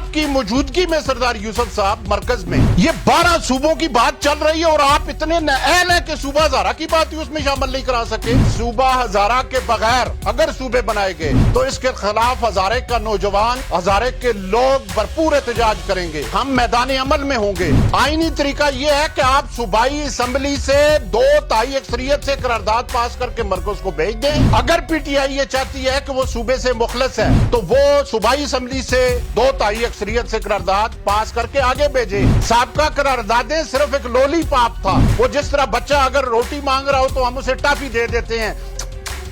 آپ کی موجودگی میں سردار یوسف صاحب مرکز میں یہ 12 صوبوں کی بات چل رہی ہے اور آپ اتنے نااہل ہیں کہ صوبہ ہزارہ کی بات ہی اس میں شامل نہیں کرا سکے. صوبہ ہزارہ کے بغیر اگر صوبے بنائے گئے تو اس کے خلاف ہزارے کا نوجوان، ہزارے کے لوگ بھرپور احتجاج کریں گے. ہم میدان عمل میں ہوں گے. آئینی طریقہ یہ ہے کہ آپ صوبائی اسمبلی سے 2/3 اکثریت سے قرارداد پاس کر کے مرکز کو بھیج دیں. اگر پی ٹی آئی یہ چاہتی ہے کہ وہ صوبے سے مخلص ہے تو وہ صوبائی اسمبلی سے 2/3 اکثریت سے قرارداد پاس کر کے آگے بھیجے. سابقہ قراردادیں صرف ایک لولی پاپ تھا. وہ جس طرح بچہ اگر روٹی مانگ رہا ہو تو ہم اسے ٹافی دے دیتے ہیں،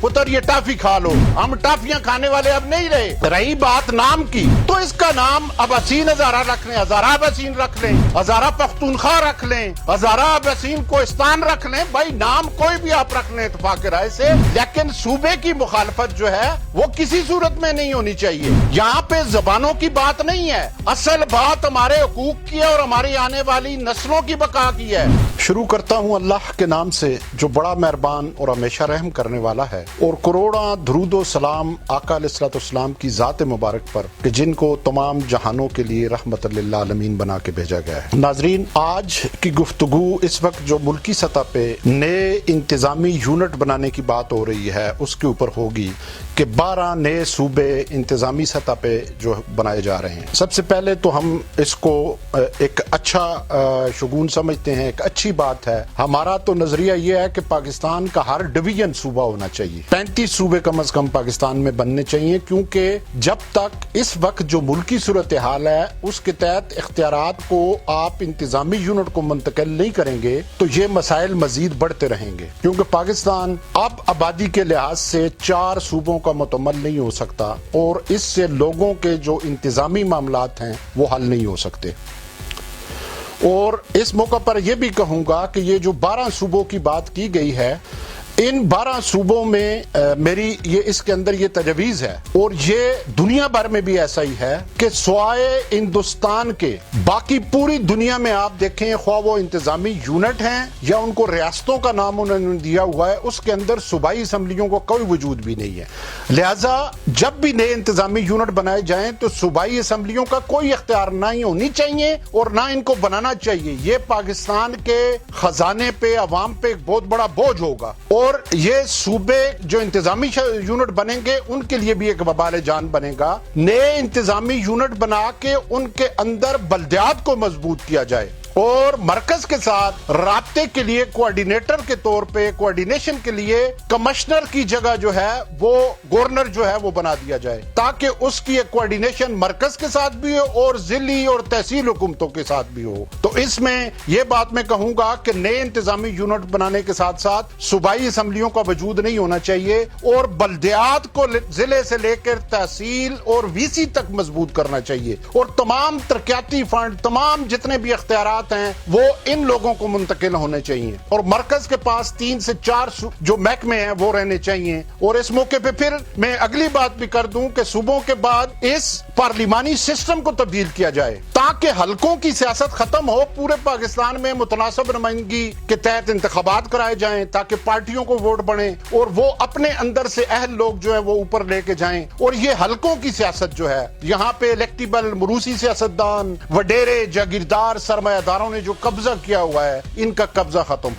پتر یہ ٹافی کھا لو. ہم ٹافیاں کھانے والے اب نہیں رہے. رہی بات نام کی تو اس کا نام اب حسین ہزارہ رکھ لیں، ہزارہ حسین رکھ لیں، ہزارہ پختونخوا رکھ لیں، ہزارہ حسین کوہستان رکھ لیں. بھائی نام کوئی بھی آپ رکھ لیں اتفاق رائے سے، لیکن صوبے کی مخالفت جو ہے وہ کسی صورت میں نہیں ہونی چاہیے. یہاں پہ زبانوں کی بات نہیں ہے، اصل بات ہمارے حقوق کی ہے اور ہماری آنے والی نسلوں کی بقا کی ہے. شروع کرتا ہوں اللہ کے نام سے جو بڑا مہربان اور ہمیشہ رحم کرنے والا ہے، اور کروڑاں درود و سلام آقا علیہ الصلوۃ والسلام کی ذات مبارک پر کہ جن کو تمام جہانوں کے لیے رحمت للعالمین بنا کے بھیجا گیا ہے. ناظرین، آج کی گفتگو اس وقت جو ملکی سطح پہ نئے انتظامی یونٹ بنانے کی بات ہو رہی ہے اس کے اوپر ہوگی کہ 12 نئے صوبے انتظامی سطح پہ جو بنائے جا رہے ہیں. سب سے پہلے تو ہم اس کو ایک اچھا شگون سمجھتے ہیں، ایک اچھی بات ہے. ہمارا تو نظریہ یہ ہے کہ پاکستان کا ہر ڈویژن صوبہ ہونا چاہیے. 35 صوبے کم از کم پاکستان میں بننے چاہیے، کیونکہ جب تک اس وقت جو ملکی صورتحال ہے اس کے تحت اختیارات کو آپ انتظامی یونٹ کو منتقل نہیں کریں گے تو یہ مسائل مزید بڑھتے رہیں گے. کیونکہ پاکستان اب آبادی کے لحاظ سے 4 صوبوں کا مکمل نہیں ہو سکتا اور اس سے لوگوں کے جو انتظامی معاملات ہیں وہ حل نہیں ہو سکتے. اور اس موقع پر یہ بھی کہوں گا کہ یہ جو 12 صوبوں کی بات کی گئی ہے، ان 12 صوبوں میں میری یہ اس کے اندر یہ تجویز ہے اور یہ دنیا بھر میں بھی ایسا ہی ہے کہ سوائے ہندوستان کے باقی پوری دنیا میں آپ دیکھیں، خواہ وہ انتظامی یونٹ ہیں یا ان کو ریاستوں کا نام انہوں نے دیا ہوا ہے، اس کے اندر صوبائی اسمبلیوں کو کوئی وجود بھی نہیں ہے. لہٰذا جب بھی نئے انتظامی یونٹ بنائے جائیں تو صوبائی اسمبلیوں کا کوئی اختیار نہ ہی ہونی چاہیے اور نہ ان کو بنانا چاہیے. یہ پاکستان کے خزانے پہ، عوام پہ ایک بہت بڑا بوجھ ہوگا اور یہ صوبے جو انتظامی یونٹ بنیں گے ان کے لیے بھی ایک وبال جان بنے گا. نئے انتظامی یونٹ بنا کے ان کے اندر بلدیات کو مضبوط کیا جائے اور مرکز کے ساتھ رابطے کے لیے کوارڈینیٹر کے طور پہ، کوارڈینیشن کے لیے کمشنر کی جگہ جو ہے وہ گورنر جو ہے وہ بنا دیا جائے، تاکہ اس کی ایک کوارڈینیشن مرکز کے ساتھ بھی ہو اور ضلعی اور تحصیل حکومتوں کے ساتھ بھی ہو. تو اس میں یہ بات میں کہوں گا کہ نئے انتظامی یونٹ بنانے کے ساتھ ساتھ صوبائی اسمبلیوں کا وجود نہیں ہونا چاہیے اور بلدیات کو ضلع سے لے کر تحصیل اور وی سی تک مضبوط کرنا چاہیے اور تمام ترقیاتی فنڈ، تمام جتنے بھی اختیارات ہیں وہ ان لوگوں کو منتقل ہونے چاہیے اور مرکز کے پاس 3 سے 4 جو محکمے ہیں وہ رہنے چاہیے. اور اس موقع پہ پھر میں اگلی بات بھی کر دوں کہ صوبوں کے بعد اس پارلیمانی سسٹم کو تبدیل کیا جائے تاکہ حلقوں کی سیاست ختم ہو. پورے پاکستان میں متناسب نمائندگی کے تحت انتخابات کرائے جائیں تاکہ پارٹیوں کو ووٹ بڑھیں اور وہ اپنے اندر سے اہل لوگ جو ہیں وہ اوپر لے کے جائیں. اور یہ حلقوں کی سیاست جو ہے، یہاں پہ الیکٹیبل موروثی سیاستدان، وڈیرے، جاگیردار، سرمایہ داروں نے جو قبضہ کیا ہوا ہے ان کا قبضہ ختم.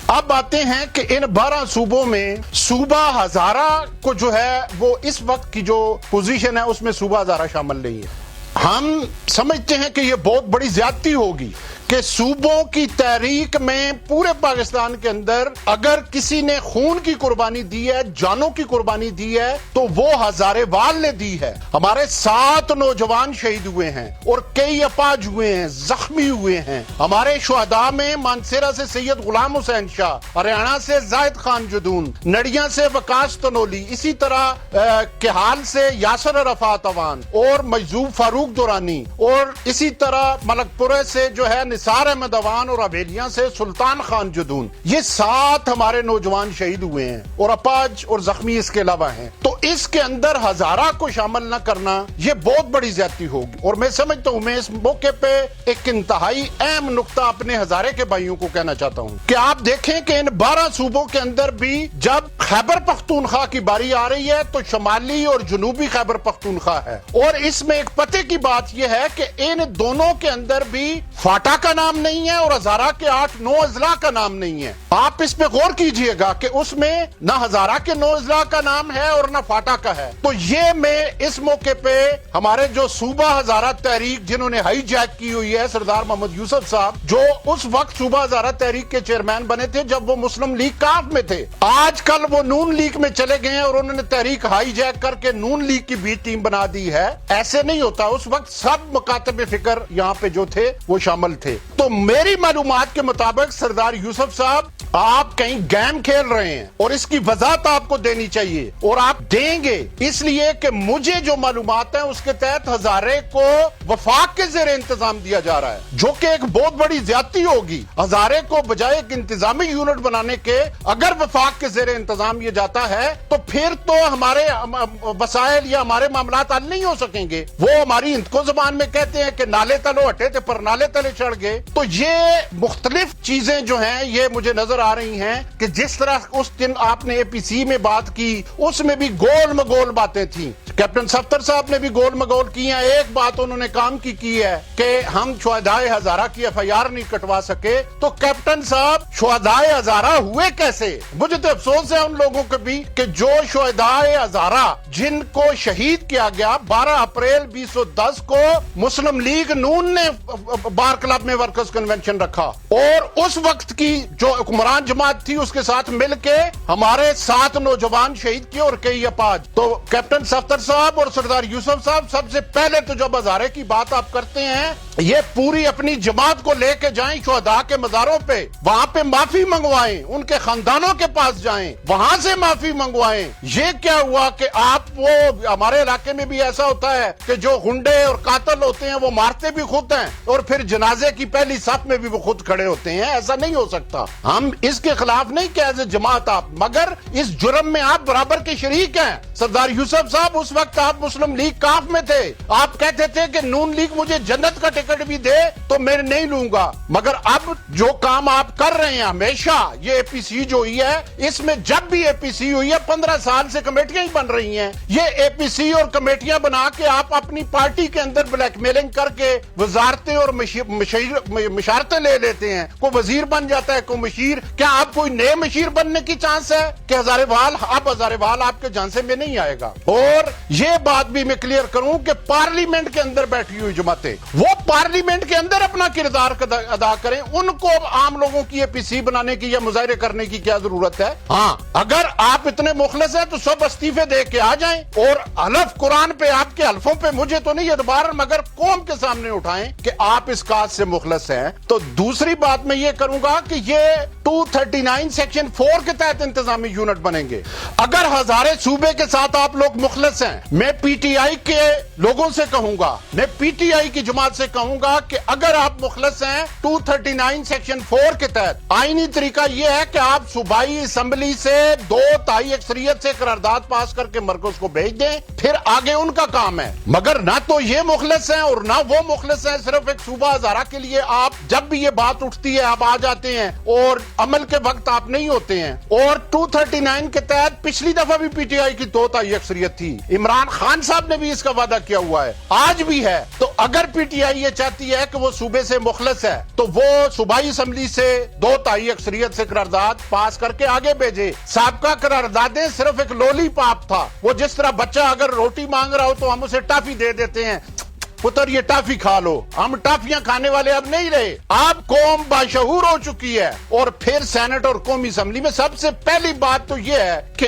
اب آتے ہیں کہ ان 12 صوبوں میں صوبہ ہزارہ کو جو ہے وہ اس وقت کی جو پوزیشن ہے اس میں صوبہ ہزارہ شامل نہیں ہے. ہم سمجھتے ہیں کہ یہ بہت بڑی زیادتی ہوگی کہ صوبوں کی تحریک میں پورے پاکستان کے اندر اگر کسی نے خون کی قربانی دی ہے، جانوں کی قربانی دی ہے تو وہ ہزارے وال نے دی ہے. ہمارے 7 نوجوان شہید ہوئے ہیں اور کئی اپاہج ہوئے ہیں، زخمی ہوئے ہیں. ہمارے شہداء میں مانسیرہ سے سید غلام حسین شاہ، ہریانہ سے زاہد خان جدون، نڑیاں سے وکاس تنولی، اسی طرح کحال سے یاسر عرفات اوان اور مجذوب فاروق دورانی اور اسی طرح ملک پورے سے جو ہے نثار احمد اوان اور حویلیاں سے سلطان خان جدون، یہ 7 ہمارے نوجوان شہید ہوئے ہیں اور اپاہج اور زخمی اس کے علاوہ ہیں، تو اس کے اندر ہزارہ کو شامل نہ کرنا یہ بہت بڑی زیادتی ہوگی۔ اور میں سمجھتا ہوں، میں اس موقع پہ ایک انتہائی اہم نقطہ اپنے ہزارے کے بھائیوں کو کہنا چاہتا ہوں کہ آپ دیکھیں کہ ان 12 صوبوں کے اندر بھی جب خیبر پختونخوا کی باری آ رہی ہے تو شمالی اور جنوبی خیبر پختونخوا ہے، اور اس میں ایک پتے کی بات یہ ہے کہ ان دونوں کے اندر بھی فاٹا کا نام نہیں ہے اور ہزارہ کے 8-9 اضلاع کا نام نہیں ہے۔ آپ اس پہ غور کیجئے گا کہ اس میں نہ ہزارہ کے 9 اضلاع کا نام ہے اور نہ فاٹا کا ہے۔ تو یہ میں اس موقع پہ ہمارے جو صوبہ ہزارہ تحریک جنہوں نے ہائی جیک کی ہوئی ہے، سردار محمد یوسف صاحب جو اس وقت صوبہ ہزارہ تحریک کے چیئرمین بنے تھے جب وہ مسلم لیگ کاف میں تھے، آج کل وہ نون لیگ میں چلے گئے ہیں اور انہوں نے تحریک ہائی جیک کر کے نون لیگ کی بھی ٹیم بنا دی ہے۔ ایسے نہیں ہوتا، اس وقت سب مکاتب فکر یہاں پہ جو تھے وہ شامل تھے۔ تو میری معلومات کے مطابق سردار یوسف صاحب آپ کہیں گیم کھیل رہے ہیں اور اس کی وضاحت آپ کو دینی چاہیے اور آپ دیں گے، اس لیے کہ مجھے جو معلومات ہیں اس کے تحت ہزارے کو وفاق کے زیر انتظام دیا جا رہا ہے، جو کہ ایک بہت بڑی زیادتی ہوگی۔ ہزارے کو بجائے ایک انتظامی یونٹ بنانے کے اگر وفاق کے زیر انتظام یہ جاتا ہے تو پھر تو ہمارے وسائل یا ہمارے معاملات حل نہیں ہو سکیں گے۔ وہ ہماری ہندکو زبان میں کہتے ہیں کہ نالے تلو ہٹے تھے پر نالے تلے چڑھ گئے۔ تو یہ مختلف چیزیں جو ہیں یہ مجھے نظر آ رہی ہیں کہ جس طرح اس دن آپ نے اے پی سی میں بات کی اس میں بھی گول مگول باتیں تھیں، کیپٹن صفدر صاحب نے بھی گول مگول کی ہیں۔ ایک بات انہوں نے کام کی ہے کہ ہم شہدائے ہزارہ کی FIR نہیں کٹوا سکے، تو کیپٹن صاحب شہدائے ہزارہ ہوئے کیسے؟ مجھے تو افسوس ہے ان لوگوں کے بھی کہ جو شہدائے ہزارہ جن کو شہید کیا گیا 12 اپریل 2010 کو مسلم لیگ نون نے بار کلب میں ورکرز کنونشن رکھا اور اس وقت کی جو حکمران جماعت تھی اس کے ساتھ مل کے ہمارے 7 نوجوان شہید کیے اور کئی اپاہج۔ تو کیپٹن صفدر صاحب اور سردار یوسف صاحب سب سے پہلے تو جب ہزارے کی بات آپ کرتے ہیں یہ پوری اپنی جماعت کو لے کے جائیں شہداء کے مزاروں پہ، وہاں پہ معافی منگوائیں، ان کے خاندانوں کے پاس جائیں، وہاں سے معافی منگوائیں۔ یہ کیا ہوا کہ آپ وہ ہمارے علاقے میں بھی ایسا ہوتا ہے کہ جو گنڈے اور قاتل ہوتے ہیں وہ مارتے بھی خود ہیں اور پھر جنازے کی پہلی صف میں بھی وہ خود کھڑے ہوتے ہیں۔ ایسا نہیں ہو سکتا، ہم اس کے خلاف نہیں کہ ایز اے جماعت آپ، مگر اس جرم میں آپ برابر کے شریک ہیں۔ سردار یوسف صاحب اس وقت آپ مسلم لیگ کاف میں تھے، آپ کہتے تھے کہ نون لیگ مجھے جنت کا ٹکٹ بھی دے تو میں نہیں لوں گا، مگر اب جو کام آپ کر رہے ہیں ہمیشہ یہ اے پی سی جو ہوئی ہے اس میں جب بھی اے پی سی ہوئی ہے 15 سال سے کمیٹیاں ہی بن رہی ہیں۔ یہ اے پی سی اور کمیٹیاں بنا کے آپ اپنی پارٹی کے اندر بلیک میلنگ کر کے وزارتیں اور مشارتیں لے لیتے ہیں، کوئی وزیر بن جاتا ہے کوئی مشیر۔ کیا آپ کوئی نئے مشیر بننے کی چانس ہے کہ ہزاریوال اب ہزاریوال آپ کے جانسے میں نہیں آئے گا؟ اور یہ بات بھی میں کلیئر کروں کہ پارلیمنٹ کے اندر بیٹھی ہوئی جماعتیں وہ پارلیمنٹ کے اندر اپنا کردار ادا کریں، ان کو عام لوگوں کی اے پی سی بنانے کی یا مظاہرے کرنے کی کیا ضرورت ہے؟ ہاں اگر آپ اتنے مخلص ہیں تو سب استعفے دے کے آ جائیں اور حلف قرآن پہ آپ کے حلفوں پہ مجھے تو نہیں اعتبار مگر قوم کے سامنے اٹھائیں کہ آپ اس کاج سے مخلص ہیں۔ تو دوسری بات میں یہ کروں گا کہ یہ 239 سیکشن 4 کے تحت انتظامی یونٹ بنیں گے۔ اگر ہزارے صوبے کے ساتھ آپ لوگ مخلص ہیں، میں پی ٹی آئی کے لوگوں سے کہوں گا، میں پی ٹی آئی کی جماعت سے کہوں گا کہ اگر آپ مخلص ہیں 239 سیکشن 4 کے تحت آئینی طریقہ یہ ہے کہ آپ صوبائی اسمبلی سے 2/3 اکثریت سے قرارداد پاس کر کے مرکز کو بھیج دیں، پھر آگے ان کا کام ہے۔ مگر نہ تو یہ مخلص ہیں اور نہ وہ مخلص ہیں، صرف ایک صوبہ ہزارہ کے لیے آپ جب بھی یہ بات اٹھتی ہے آپ آ جاتے ہیں اور عمل کے وقت آپ نہیں ہوتے ہیں۔ اور 239 کے تحت پچھلی دفعہ بھی پی ٹی آئی کی 2/3 اکثریت تھی، عمران خان صاحب نے بھی اس کا وعدہ کیا ہوا ہے، آج بھی ہے۔ تو اگر پی ٹی آئی یہ چاہتی ہے کہ وہ صوبے سے مخلص ہے تو وہ صوبائی اسمبلی سے 2/3 اکثریت سے قرارداد پاس کر کے آگے بھیجے۔ سابقہ قراردادیں صرف ایک لولی پاپ تھا، وہ جس طرح بچہ اگر روٹی مانگ رہا ہو تو ہم اسے ٹافی دے دیتے ہیں، پتر یہ ٹافی کھا لو، ہم ٹافیاں کھانے والے اب نہیں رہے۔ آپ قوم باشعور ہو چکی ہے۔ اور پھر سینٹ اور قومی اسمبلی میں سب سے پہلی بات تو یہ ہے کہ